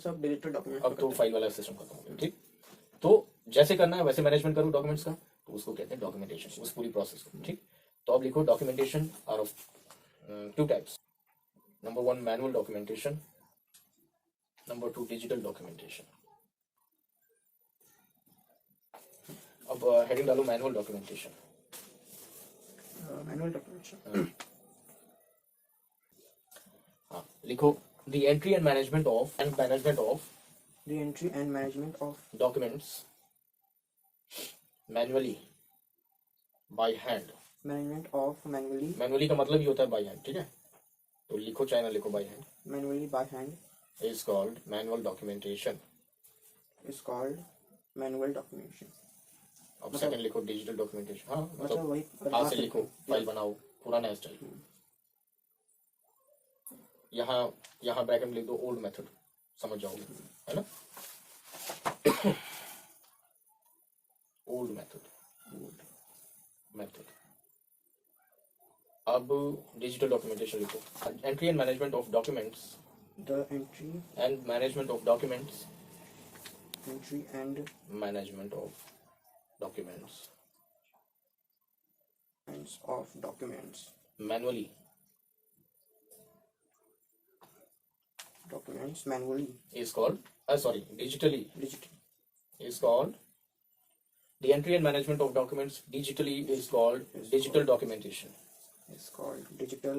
सब digital document. अब तो फाइल वाला सिस्टम खत्म हो गया, ठीक। तो जैसे करना है वैसे मैनेजमेंट करो डॉक्यूमेंट्स का, तो उसको कहते हैं डॉक्यूमेंटेशन, उस पूरी प्रोसेस को, ठीक। तो अब लिखो documentation are of two types. Number 1 manual documentation, number 2 digital documentation. अब हेडिंग डालो मैनुअल डॉक्यूमेंटेशन। Manual documentation. हाँ लिखो the entry and management of the entry and management of documents manually by hand. Management of manually. Manually का मतलब ही होता है by hand, ठीक है। तो लिखो चाहे ना लिखो by hand. Manually by hand is called manual documentation. Is called manual documentation. अब सेकंड लिखो डिजिटल डॉक्यूमेंटेशन। हाँ मतलब वही हाथ से लिखो, फाइल बनाओ, पुराना स्टाइल। यहाँ ब्रैकेट में लिख दो ओल्ड मेथड, समझ जाओगे, है ना। Old method. अब डिजिटल डॉक्यूमेंटेशन लिखो। Entry and management of documents. The entry and management of documents. Entry and management of documents of documents manually documents manually is called digitally digital is called the entry and management of documents digitally is called digital documentation. is called digital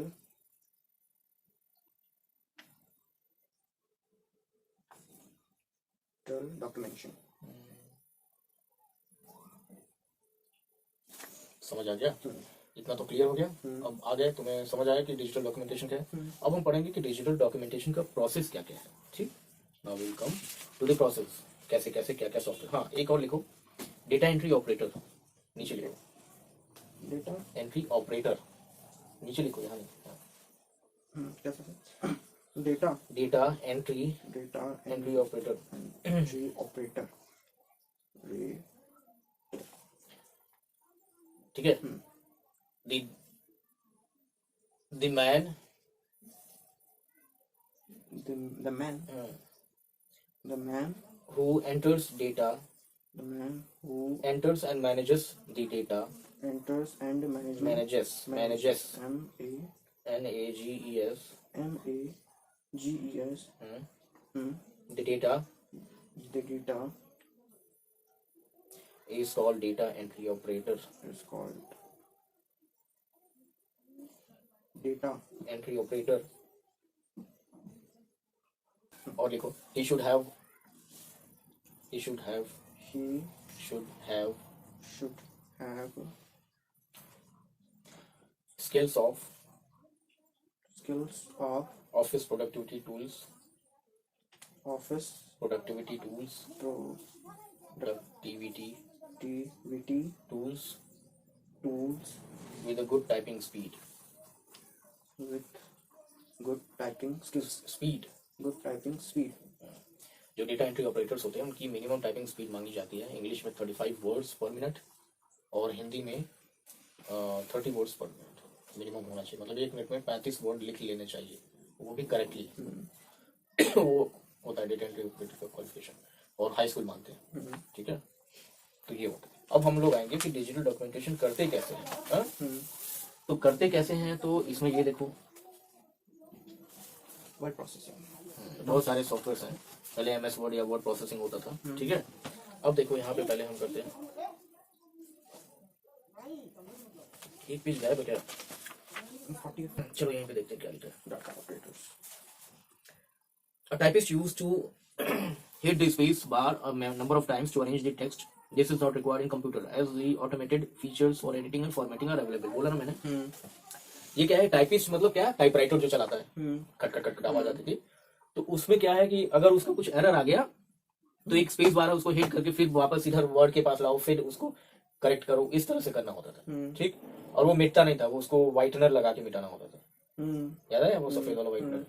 documentation. समझ आ गया? इतना तो clear हो गया। अब आ गए, तुम्हें समझ आया कि डिजिटल डॉक्यूमेंटेशन क्या है। अब हम पढ़ेंगे कि डिजिटल डॉक्यूमेंटेशन का प्रोसेस क्या क्या है, ठीक। Now will come to the process, कैसे कैसे क्या क्या सॉफ्टवेयर। हाँ एक और लिखो, डेटा एंट्री ऑपरेटर, नीचे लिखो डेटा एंट्री ऑपरेटर, नीचे लिखो, यहाँ नहीं। कैसे डेटा एंट्री ऑपरेटर ठीक है। the man who enters data enters and manages the data manages the data is called data entry operator. data entry operator. और लिखो he should have skills of office productivity tools with a good typing speed. जो data entry operators होते हैं उनकी minimum typing speed मांगी जाती है English में 35 वर्ड्स पर मिनट और हिंदी में 30 वर्ड्स पर मिनट मिनिमम होना चाहिए। मतलब 1 मिनट में 35 वर्ड लिख लेने चाहिए, वो भी करेक्टली। वो होता है डेटा एंट्री ऑपरेटर का क्वालिफिकेशन, और हाई स्कूल मानते हैं, ठीक है। तो ये होता है। अब हम लोग आएंगे कि डिजिटल डॉक्यूमेंटेशन करते कैसे हैं। तो करते कैसे हैं, तो इसमें ये देखो वर्ड प्रोसेसिंग, बहुत सारे सॉफ्टवेयर हैं। पहले MS वर्ड या वर्ड प्रोसेसिंग होता था, ठीक है। अब देखो यहाँ पे पहले हम करते हैं, एक पेज गायब है क्या? चलो यहीं पे देखते हैं क्या लिखा है। Data operators, a typist used to hit the space bar a number of times to arrange the text. This is not required in computer as the automated features for editing and formatting are available. बोला ना मैंने। ये क्या है? Typist मतलब क्या? Typewriter जो चलाता है, खट खट खट आवाज आती थी। तो उसमें क्या है कि अगर उसका कुछ एरर आ गया तो एक स्पेस बार है, उसको हिट करके फिर वापस इधर वर्ड के पास लाओ, फिर उसको करेक्ट करो, इस तरह से करना होता था, ठीक। और वो मिटता नहीं था, वो उसको व्हाइटनर लगा के मिटाना होता था। याद है वो सफेद वाला व्हाइटनर?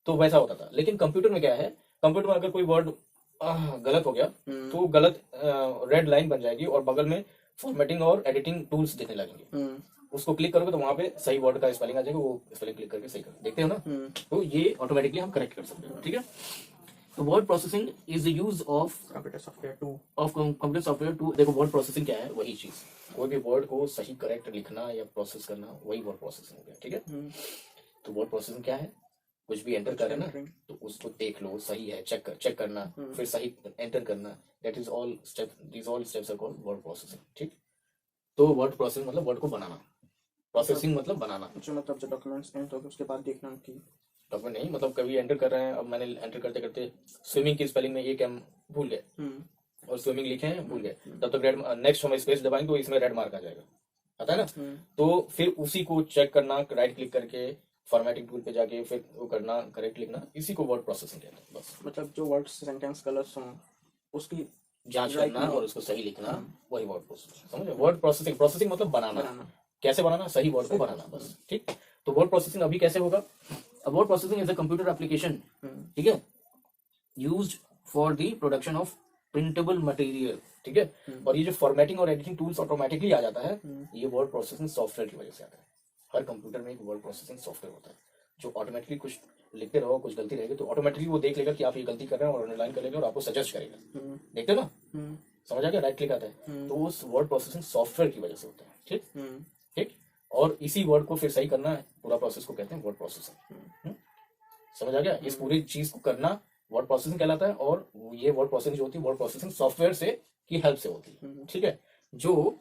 तो वैसा होता था। लेकिन कंप्यूटर में क्या है, कंप्यूटर में अगर कोई वर्ड गलत हो गया तो गलत रेड लाइन बन जाएगी और बगल में फॉर्मेटिंग और एडिटिंग टूल्स दिखने लगेंगे। उसको क्लिक करोगे तो वहां पे सही वर्ड का स्पेलिंग आ जाएगा, वो स्पेलिंग क्लिक करके सही कर देखते हो ना। तो ये ऑटोमेटिकली हम करेक्ट कर सकते हैं, ठीक है। तो word processing is the use of computer software to computer software to, देखो वर्ड प्रोसेसिंग क्या है, वही चीज, कोई भी वर्ड को सही करेक्ट लिखना या प्रोसेस करना, वही वर्ड प्रोसेसिंग हो गया, ठीक है। तो वर्ड प्रोसेसिंग क्या है, कुछ भी एंटर कर रहे हैं ना तो उसको देख लो सही है, चेक करना, फिर सही एंटर करना, that is all step, these all steps are called word processing, ठीक। तो वर्ड प्रोसेसिंग मतलब वर्ड को बनाना, प्रोसेसिंग मतलब बनाना। जो मतलब जो डॉक्यूमेंट्स हैं तो उसके बाद देखना कि डॉक्यूमेंट नहीं, मतलब कभी एंटर कर रहे हैं, अब मैंने एंटर करते करते स्विमिंग की स्पेलिंग में एक एम भूल गए और स्विमिंग लिखे हैं भूल गए, तब तक रेड, नेक्स्ट हम स्पेस दबाएंगे तो इसमें रेड मार्क आ जाएगा, आता है ना। तो फिर उसी को चेक करना, राइट क्लिक करके फॉर्मेटिंग टूल पे जाके फिर वो करना, करेक्ट लिखना, इसी को वर्ड प्रोसेसिंग कहते हैं बस। मतलब जो वर्ड सेंटेंस कलर्स हों उसकी जांच करना और उसको सही लिखना, वही वर्ड प्रोसेसिंग, समझे। वर्ड प्रोसेसिंग, प्रोसेसिंग मतलब बनाना, कैसे बनाना, सही वर्ड को बनाना, बस, ठीक। तो वर्ड प्रोसेसिंग अभी कैसे होगा, word processing is a computer application, ठीक है, used for the production of printable material, ठीक है। और ये जो फॉर्मेटिंग और एडिटिंग टूल्स ऑटोमेटिकली आ जाता है, ये वर्ड प्रोसेसिंग सॉफ्टवेयर की वजह से आता है। हर कंप्यूटर में एक वर्ड प्रोसेसिंग सॉफ्टवेयर होता है जो ऑटोमेटिकली कुछ लिखते रहो, कुछ गलती रहेगी तो ऑटोमेटिकली वो देख लेगा कि आप ये गलती कर रहे हैं और अंडरलाइन कर लेगा और आपको सजेस्ट करेगा, देखते हो ना, समझ आ गया, राइट क्लिक आता है, तो उस वर्ड प्रोसेसिंग सॉफ्टवेयर की वजह से होता है, ठीक ठीक। और इसी वर्ड को फिर सही करना है, पूरा प्रोसेस को कहते हैं वर्ड प्रोसेसिंग, समझ आ गया। इस पूरी चीज को करना वर्ड प्रोसेसिंग कहलाता है, और ये वर्ड प्रोसेसिंग जो होती है वर्ड प्रोसेसिंग सॉफ्टवेयर से की हेल्प से होती है, ठीक है। जो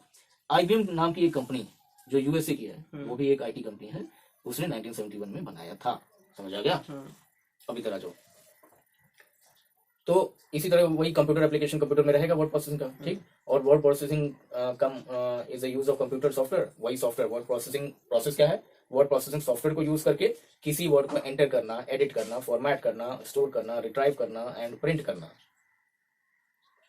IBM नाम की एक कंपनी जो USA की है, वो भी एक IT कंपनी है, उसने 1971 में बनाया था, समझ आ गया। अभी तरह जो, तो इसी तरह वही कंप्यूटर एप्लीकेशन कंप्यूटर में रहेगा वर्ड प्रोसेसिंग का, ठीक। और word processing come is the use of computer software, वही सॉफ्टवेयर वर्ड प्रोसेसिंग, प्रोसेस क्या है, वर्ड प्रोसेसिंग सॉफ्टवेयर को यूज करके किसी वर्ड को एंटर करना, एडिट करना, फॉर्मेट करना, स्टोर करना, रिट्राइव करना एंड प्रिंट करना,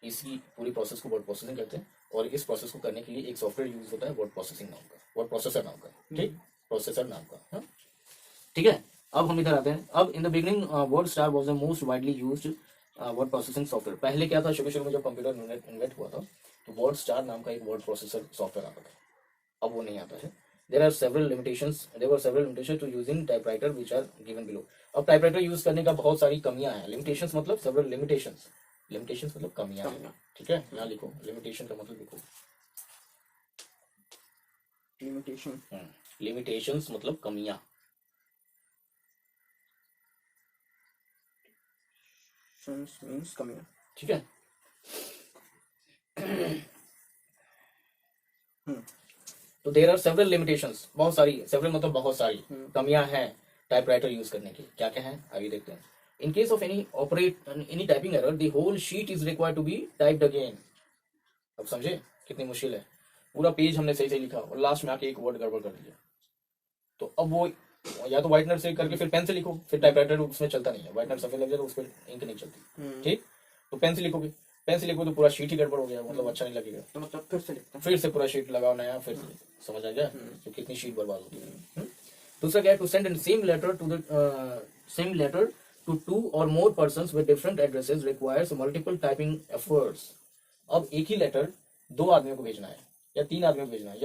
इसी पूरी प्रोसेस को वर्ड प्रोसेसिंग कहते हैं। और इस प्रोसेस को करने के लिए एक सॉफ्टवेयर यूज होता है वर्ड प्रोसेसिंग नाम का, वर्ड प्रोसेसर नाम का, ठीक, प्रोसेसर नाम का, हाँ? ठीक है। अब हम इधर आते हैं। अब in the beginning word star was the most widely used word processing software. पहले क्या था, शुरू में जब कंप्यूटर इन्वेंट हुआ था तो वर्ड स्टार नाम का एक वर्ड प्रोसेसर सॉफ्टवेयर आता था, अब वो नहीं आता है। there were several limitations to using typewriter which are given below। अब टाइपराइटर यूज करने का बहुत सारी कमियां हैं, लिमिटेशंस मतलब several limitations मतलब कमियां हैं, ठीक है। यहाँ लिखो लिमिटेशन का मतलब लिखो, लिमिटेशंस मतलब कमियां, मींस कमियां, ठीक है। तो देयर आर सेवरल लिमिटेशंस, बहुत सारी, सेवरल मतलब बहुत सारी कमियां हैं टाइपराइटर यूज करने की। क्या क्या है आगे देखते हैं। In case of any typing error the whole sheet is required to be typed again. अब समझे कितनी मुश्किल है, पूरा पेज हमने सही लिखा और लास्ट में आके एक वर्ड गड़बड़ कर दिया, तो अब वो या तो व्हाइटनर से करके फिर पेन से लिखो, फिर टाइपराइटर उसमें चलता नहीं है, व्हाइटनर सफेद लग जाए तो उस पर इंक नहीं चलती, ठीक। तो पेन से लिखोगे, पेन से लिखो तो पूरा शीट ही गड़बड़ हो गया, मतलब अच्छा नहीं लगेगा, तो मतलब फिर से लिखते हैं, फिर से पूरा शीट लगाओ नया, फिर से, समझ आ गया, तो कितनी शीट बर्बाद होती है। दूसरा क्या है, to send same letter to 2 or more persons with different addresses requires multiple typing efforts। अब एक ही लेटर 2 आदमियों को भेजना है या 3 आदमियों को भेजना है या